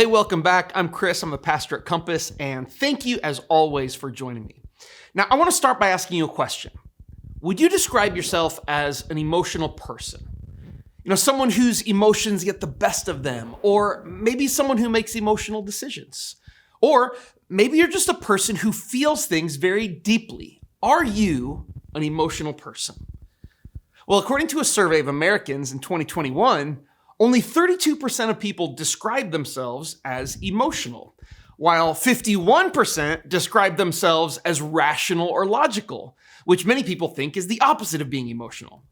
welcome back. I'm Chris. I'm the pastor at Compass, and thank you as always for joining me. Now, I want to start by asking you a question. Would you describe yourself as an emotional person? Someone whose emotions get the best of them, or maybe someone who makes emotional decisions. Or maybe you're just a person who feels things very deeply. Are you an emotional person? Well, according to a survey of Americans in 2021, only 32% of people describe themselves as emotional, while 51% describe themselves as rational or logical, which many people think is the opposite of being emotional.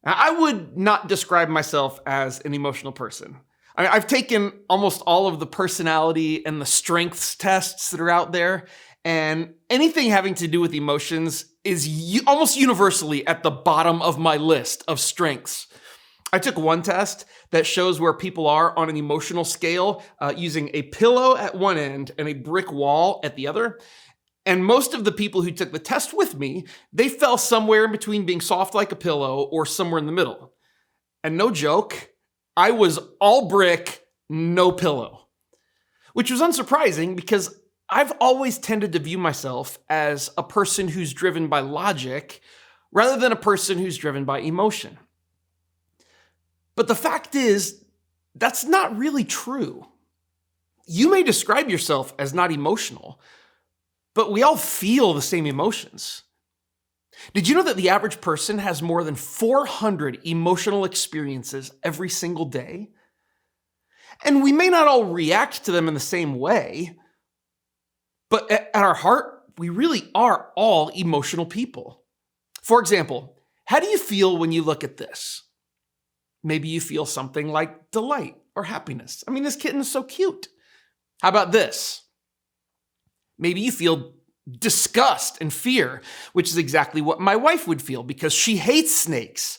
Now, I would not describe myself as an emotional person. I've taken almost all of the personality and the strengths tests that are out there, and anything having to do with emotions is almost universally at the bottom of my list of strengths. I took one test that shows where people are on an emotional scale using a pillow at one end and a brick wall at the other. And most of the people who took the test with me, they fell somewhere in between being soft like a pillow or somewhere in the middle. And no joke, I was all brick, no pillow. Which was unsurprising because I've always tended to view myself as a person who's driven by logic rather than a person who's driven by emotion. But the fact is, that's not really true. You may describe yourself as not emotional, but we all feel the same emotions. Did you know that the average person has more than 400 emotional experiences every single day? And we may not all react to them in the same way, but at our heart, we really are all emotional people. For example, how do you feel when you look at this? Maybe you feel something like delight or happiness. I mean, this kitten is so cute. How about this? Maybe you feel disgust and fear, which is exactly what my wife would feel because she hates snakes.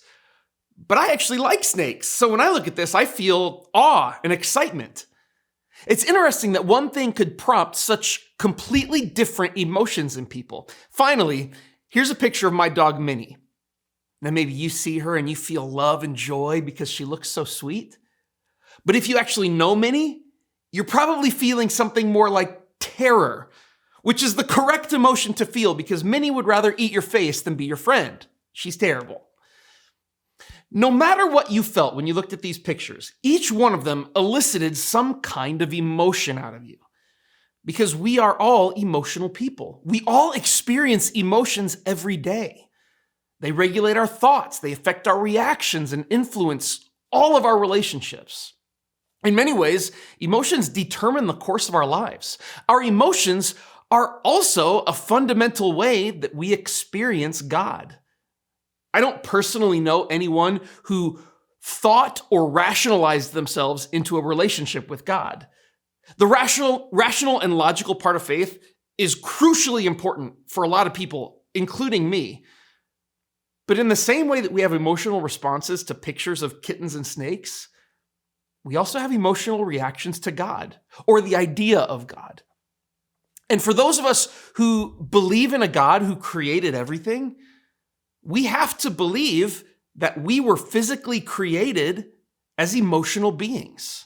But I actually like snakes. So when I look at this, I feel awe and excitement. It's interesting that one thing could prompt such completely different emotions in people. Finally, here's a picture of my dog, Minnie. Now maybe you see her and you feel love and joy because she looks so sweet. But if you actually know Minnie, you're probably feeling something more like terror, which is the correct emotion to feel because Minnie would rather eat your face than be your friend. She's terrible. No matter what you felt when you looked at these pictures, each one of them elicited some kind of emotion out of you because we are all emotional people. We all experience emotions every day. They regulate our thoughts, they affect our reactions and influence all of our relationships. In many ways, emotions determine the course of our lives. Our emotions are also a fundamental way that we experience God. I don't personally know anyone who thought or rationalized themselves into a relationship with God. The rational and logical part of faith is crucially important for a lot of people, including me. But in the same way that we have emotional responses to pictures of kittens and snakes, we also have emotional reactions to God or the idea of God. And for those of us who believe in a God who created everything, we have to believe that we were physically created as emotional beings.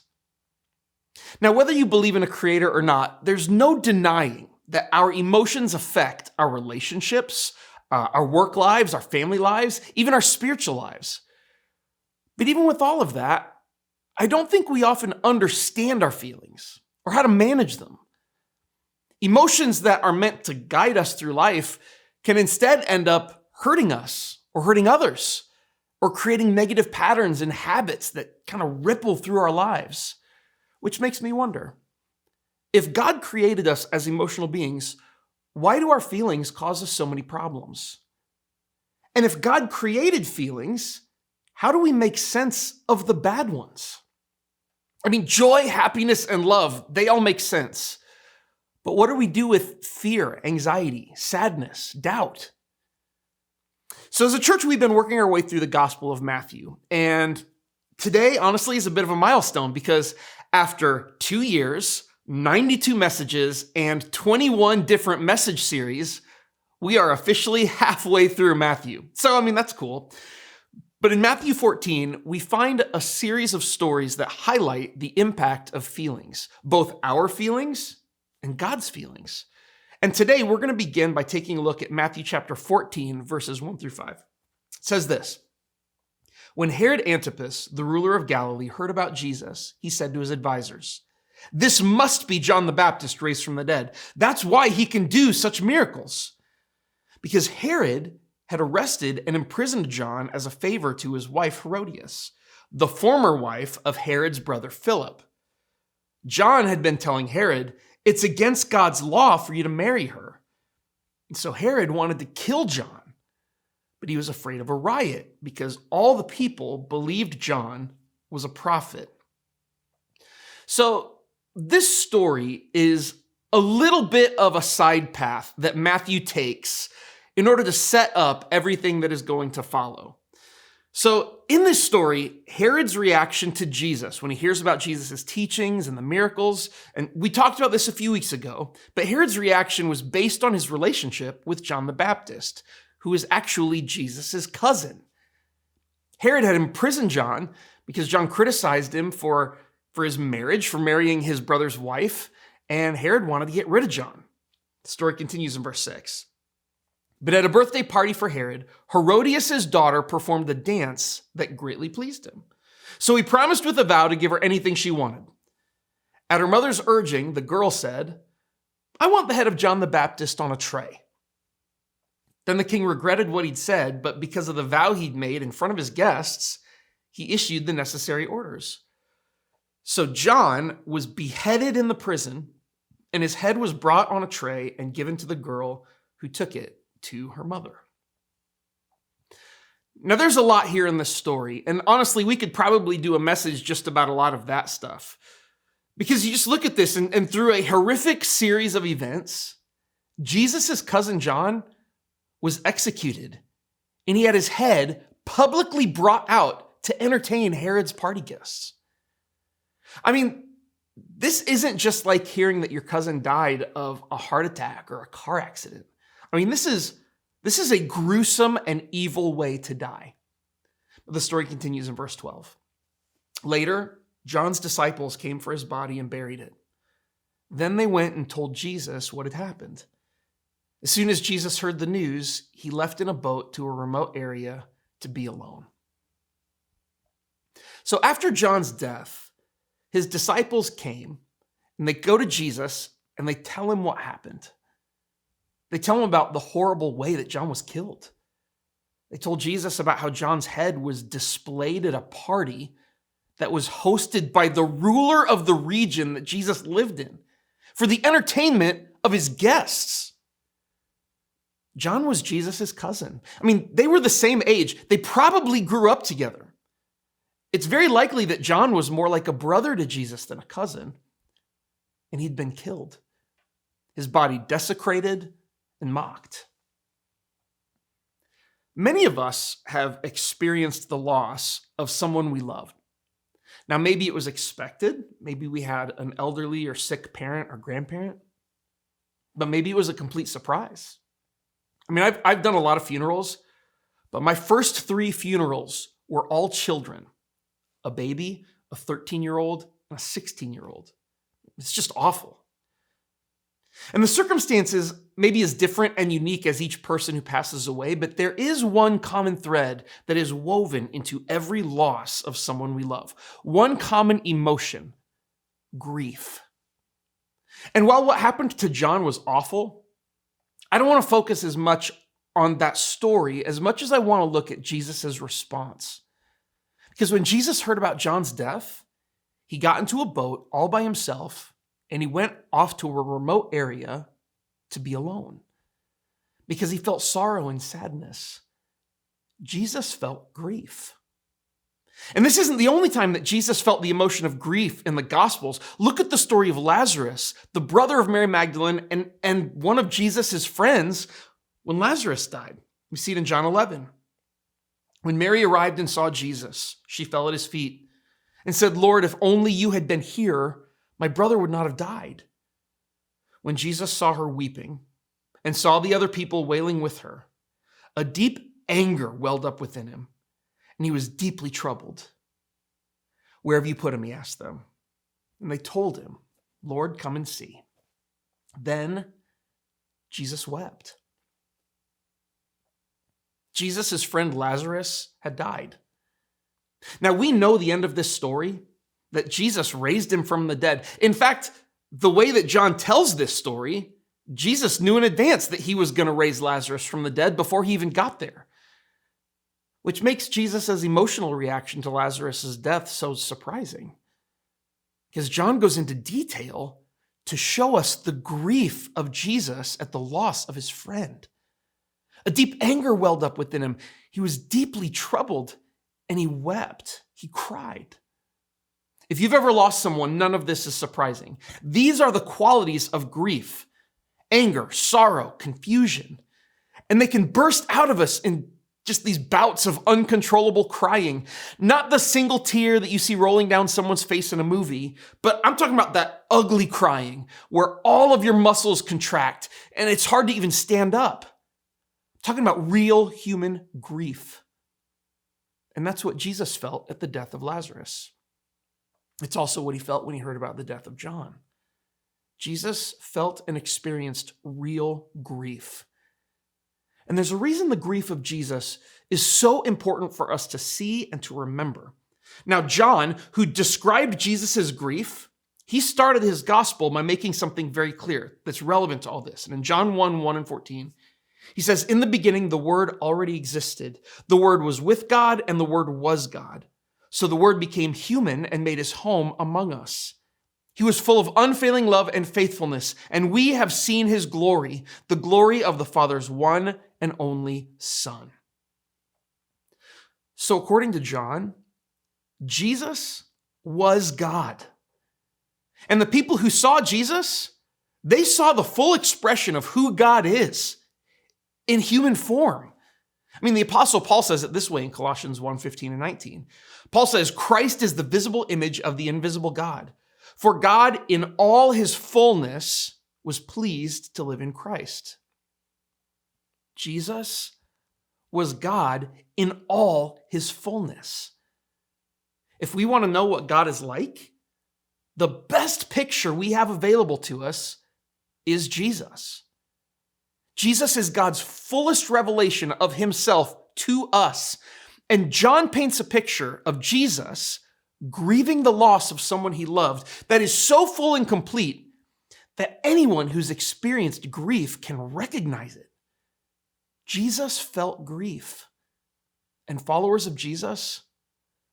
Now, whether you believe in a creator or not, there's no denying that our emotions affect our relationships, our work lives, our family lives, even our spiritual lives. But even with all of that, I don't think we often understand our feelings or how to manage them. Emotions that are meant to guide us through life can instead end up hurting us or hurting others or creating negative patterns and habits that kind of ripple through our lives, which makes me wonder, if God created us as emotional beings, why do our feelings cause us so many problems? And if God created feelings, how do we make sense of the bad ones? I mean, joy, happiness, and love, they all make sense. But what do we do with fear, anxiety, sadness, doubt? So as a church, we've been working our way through the Gospel of Matthew. And today, honestly, is a bit of a milestone because after 2 years, 92 messages, and 21 different message series, we are officially halfway through Matthew. So, that's cool. But in Matthew 14, we find a series of stories that highlight the impact of feelings, both our feelings and God's feelings. And today we're going to begin by taking a look at Matthew chapter 14, verses 1 through 5. It says this: When Herod Antipas, the ruler of Galilee, heard about Jesus, he said to his advisors, "This must be John the Baptist raised from the dead. That's why he can do such miracles." Because Herod had arrested and imprisoned John as a favor to his wife Herodias, the former wife of Herod's brother Philip. John had been telling Herod, "It's against God's law for you to marry her." And so Herod wanted to kill John, but he was afraid of a riot because all the people believed John was a prophet. So this story is a little bit of a side path that Matthew takes in order to set up everything that is going to follow. So in this story, Herod's reaction to Jesus when he hears about Jesus' teachings and the miracles, and we talked about this a few weeks ago, but Herod's reaction was based on his relationship with John the Baptist, who is actually Jesus' cousin. Herod had imprisoned John because John criticized him for his marriage, for marrying his brother's wife, and Herod wanted to get rid of John. The story continues in verse 6. But at a birthday party for Herod, Herodias' daughter performed a dance that greatly pleased him. So he promised with a vow to give her anything she wanted. At her mother's urging, the girl said, "I want the head of John the Baptist on a tray." Then the king regretted what he'd said, but because of the vow he'd made in front of his guests, he issued the necessary orders. So John was beheaded in the prison, and his head was brought on a tray and given to the girl, who took it to her mother. Now, there's a lot here in this story, and honestly, we could probably do a message just about a lot of that stuff. Because you just look at this, and through a horrific series of events, Jesus' cousin John was executed, and he had his head publicly brought out to entertain Herod's party guests. I mean, this isn't just like hearing that your cousin died of a heart attack or a car accident. I mean, this is a gruesome and evil way to die. The story continues in verse 12. Later, John's disciples came for his body and buried it. Then they went and told Jesus what had happened. As soon as Jesus heard the news, he left in a boat to a remote area to be alone. So after John's death, his disciples came and they go to Jesus and they tell him what happened. They tell him about the horrible way that John was killed. They told Jesus about how John's head was displayed at a party that was hosted by the ruler of the region that Jesus lived in for the entertainment of his guests. John was Jesus' cousin. I mean, they were the same age. They probably grew up together. It's very likely that John was more like a brother to Jesus than a cousin, and he'd been killed. His body desecrated and mocked. Many of us have experienced the loss of someone we loved. Now, maybe it was expected. Maybe we had an elderly or sick parent or grandparent, but maybe it was a complete surprise. I mean, I've done a lot of funerals, but my first 3 funerals were all children: a baby, a 13-year-old, and a 16-year-old. It's just awful. And the circumstances may be as different and unique as each person who passes away, but there is one common thread that is woven into every loss of someone we love. One common emotion: grief. And while what happened to John was awful, I don't want to focus as much on that story as much as I want to look at Jesus' response. Because when Jesus heard about John's death, he got into a boat all by himself and he went off to a remote area to be alone because he felt sorrow and sadness. Jesus felt grief. And this isn't the only time that Jesus felt the emotion of grief in the Gospels. Look at the story of Lazarus, the brother of Mary Magdalene and one of Jesus' friends when Lazarus died. We see it in John 11. When Mary arrived and saw Jesus, she fell at his feet and said, "Lord, if only you had been here, my brother would not have died." When Jesus saw her weeping and saw the other people wailing with her, a deep anger welled up within him. and he was deeply troubled. Where have you put him? He asked them. And they told him, Lord, come and see. Then Jesus wept. Jesus' friend Lazarus had died. Now we know the end of this story, that Jesus raised him from the dead. In fact, the way that John tells this story, Jesus knew in advance that he was going to raise Lazarus from the dead before he even got there, which makes Jesus' emotional reaction to Lazarus' death so surprising. Because John goes into detail to show us the grief of Jesus at the loss of his friend. A deep anger welled up within him. He was deeply troubled and he wept. He cried. If you've ever lost someone, none of this is surprising. These are the qualities of grief: anger, sorrow, confusion. And they can burst out of us in just these bouts of uncontrollable crying. Not the single tear that you see rolling down someone's face in a movie, but I'm talking about that ugly crying where all of your muscles contract and it's hard to even stand up. I'm talking about real human grief. And that's what Jesus felt at the death of Lazarus. It's also what he felt when he heard about the death of John. Jesus felt and experienced real grief. And there's a reason the grief of Jesus is so important for us to see and to remember. Now, John, who described Jesus' grief, he started his gospel by making something very clear that's relevant to all this. And in John 1 and 14, he says, in the beginning, the Word already existed. The Word was with God, and the Word was God. So the Word became human and made his home among us. He was full of unfailing love and faithfulness, and we have seen his glory, the glory of the Father's one and only Son. So according to John, Jesus was God. And the people who saw Jesus, they saw the full expression of who God is in human form. I mean, the Apostle Paul says it this way in Colossians 1:15 and 19. Paul says, Christ is the visible image of the invisible God. For God in all his fullness was pleased to live in Christ. Jesus was God in all his fullness. If we want to know what God is like, the best picture we have available to us is Jesus. Jesus is God's fullest revelation of himself to us. And John paints a picture of Jesus grieving the loss of someone he loved that is so full and complete that anyone who's experienced grief can recognize it. Jesus felt grief. And followers of Jesus,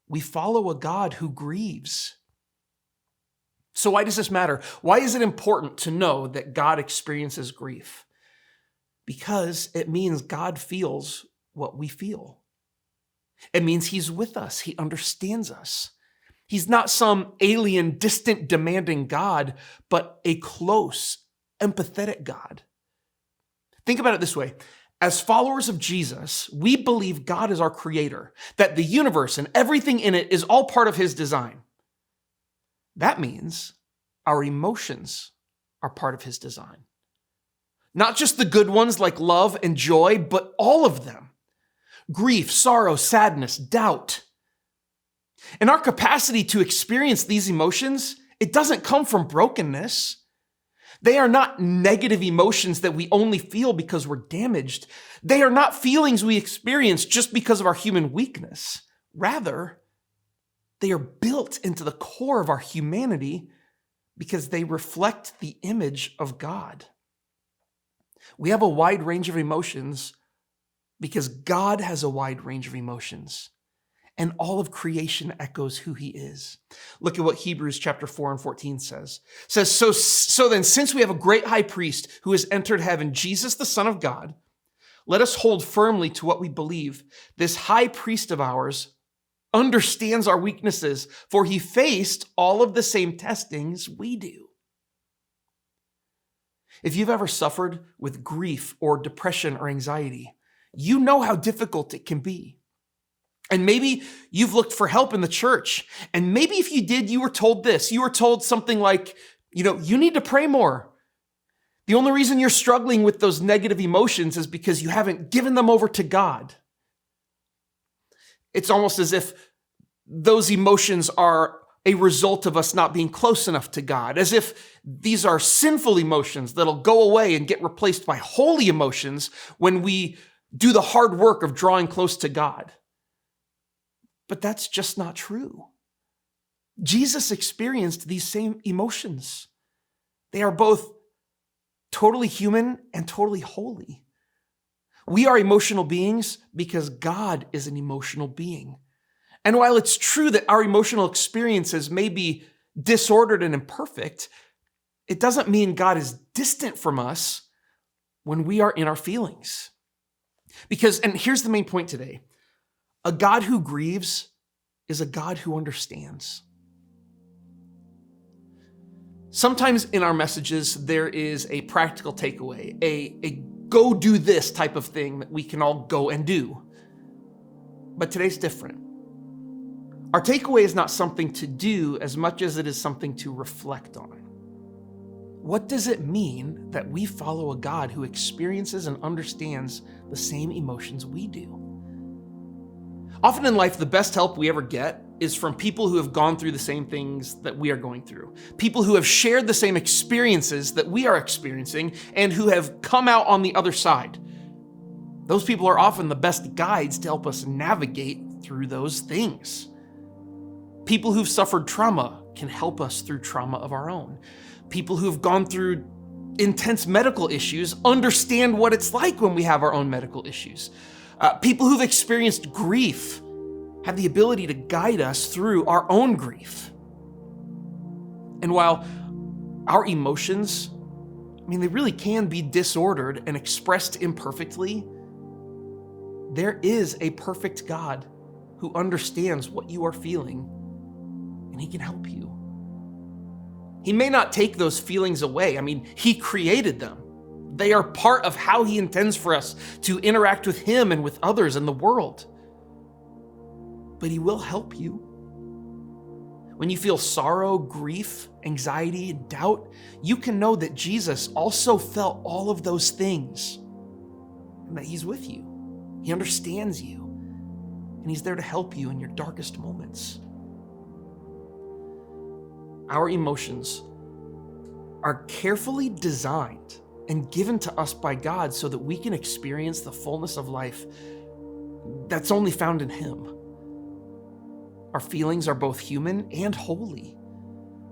we follow a God who grieves. So why does this matter? Why is it important to know that God experiences grief? Because it means God feels what we feel. It means he's with us. He understands us. He's not some alien, distant, demanding God, but a close, empathetic God. Think about it this way. As followers of Jesus, we believe God is our creator, that the universe and everything in it is all part of his design. That means our emotions are part of his design. Not just the good ones like love and joy, but all of them. Grief, sorrow, sadness, doubt. And our capacity to experience these emotions, it doesn't come from brokenness. They are not negative emotions that we only feel because we're damaged. They are not feelings we experience just because of our human weakness. Rather, they are built into the core of our humanity because they reflect the image of God. We have a wide range of emotions because God has a wide range of emotions. And all of creation echoes who he is. Look at what Hebrews chapter 4 and 14 says. It says, so then, since we have a great high priest who has entered heaven, Jesus, the Son of God, let us hold firmly to what we believe. This high priest of ours understands our weaknesses, for he faced all of the same testings we do. If you've ever suffered with grief or depression or anxiety, you know how difficult it can be. And maybe you've looked for help in the church. And maybe if you did, you were told this. You were told something like, you need to pray more. The only reason you're struggling with those negative emotions is because you haven't given them over to God. It's almost as if those emotions are a result of us not being close enough to God, as if these are sinful emotions that'll go away and get replaced by holy emotions when we do the hard work of drawing close to God. But that's just not true. Jesus experienced these same emotions. They are both totally human and totally holy. We are emotional beings because God is an emotional being. And while it's true that our emotional experiences may be disordered and imperfect, it doesn't mean God is distant from us when we are in our feelings. Because, and here's the main point today, a God who grieves is a God who understands. Sometimes in our messages, there is a practical takeaway, a go do this type of thing that we can all go and do. But today's different. Our takeaway is not something to do as much as it is something to reflect on. What does it mean that we follow a God who experiences and understands the same emotions we do? Often in life, the best help we ever get is from people who have gone through the same things that we are going through. People who have shared the same experiences that we are experiencing and who have come out on the other side. Those people are often the best guides to help us navigate through those things. People who've suffered trauma can help us through trauma of our own. People who've gone through intense medical issues understand what it's like when we have our own medical issues. People who've experienced grief have the ability to guide us through our own grief. And while our emotions, they really can be disordered and expressed imperfectly, there is a perfect God who understands what you are feeling, and he can help you. He may not take those feelings away. He created them. They are part of how he intends for us to interact with him and with others in the world. But he will help you. When you feel sorrow, grief, anxiety, doubt, you can know that Jesus also felt all of those things and that he's with you. He understands you, and he's there to help you in your darkest moments. Our emotions are carefully designed and given to us by God so that we can experience the fullness of life that's only found in him. Our feelings are both human and holy,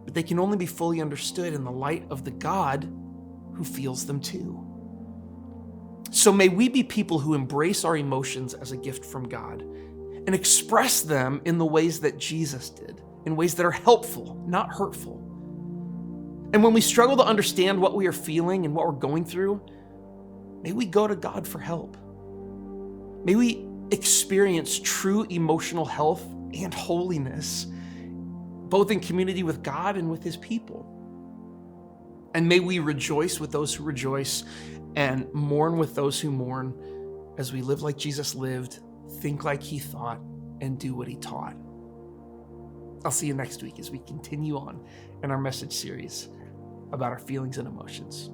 but they can only be fully understood in the light of the God who feels them too. So may we be people who embrace our emotions as a gift from God and express them in the ways that Jesus did, in ways that are helpful, not hurtful. And when we struggle to understand what we are feeling and what we're going through, may we go to God for help. May we experience true emotional health and holiness, both in community with God and with his people. And may we rejoice with those who rejoice and mourn with those who mourn as we live like Jesus lived, think like he thought, and do what he taught. I'll see you next week as we continue on in our message series about our feelings and emotions.